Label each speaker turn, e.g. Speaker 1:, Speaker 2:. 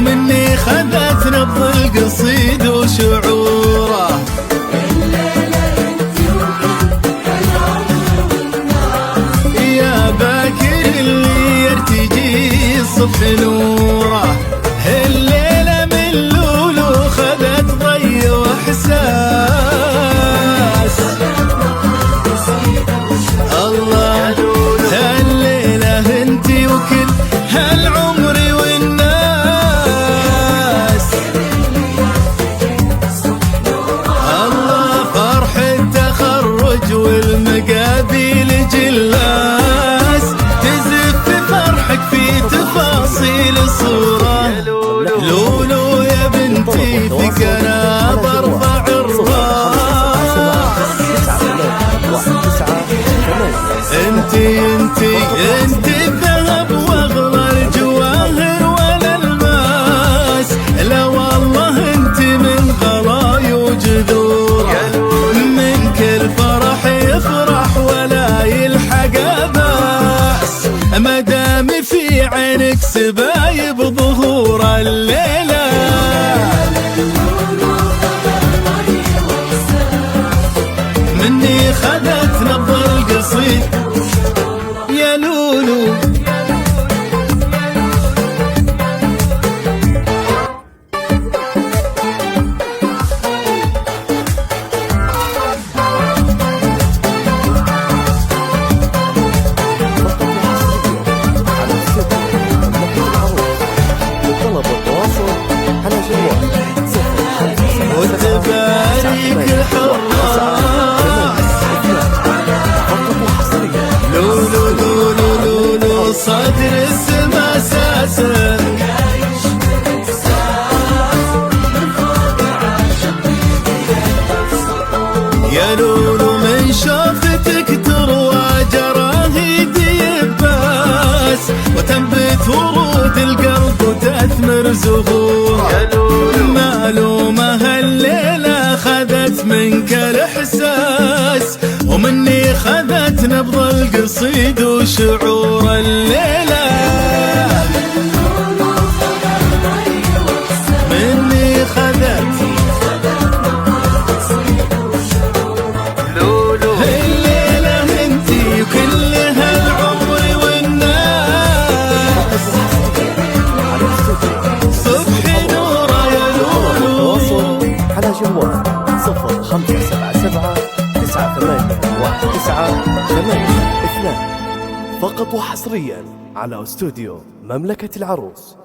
Speaker 1: ومني خذت نبض القصيد وشعوره. يا باكر اللي يرتجي الصبح نوره، الليلة من لولو خذت ضي واحساس. الله هالليلة انتي وكل هالعمر والناس. الله فرح التخرج والمقابل جلاس، تزف فرحك في تفاصيل الصورة. لولو يا بنتي فيك انا برفع الراس. انتي الذهب واغلى الجواهر ولا الماس. لا والله انتي من غلاي وجذوره، من كل فرح يفرح ولا يلحق باس. مدام في عينك سبايب ظهور الليلة. مني خذت نبض القصيد يا لولو. وتبارك الحراس. لولو لولو لولو صدر السما ساسا. يا لولو من شوفتك تروى جراهيد يباس، وتنبت ورود القلب وتثمر زهوره. معلومة هالليلة خذت منك الإحساس، ومني خذت نبض القصيد وشعور الليلة. مني خذت لولو الليلة انتي وكل هالعمر والناس. صبح نوره يا لولو.
Speaker 2: على جوال 0577 9819 8 2 فقط وحصريا على استوديو مملكة العروس.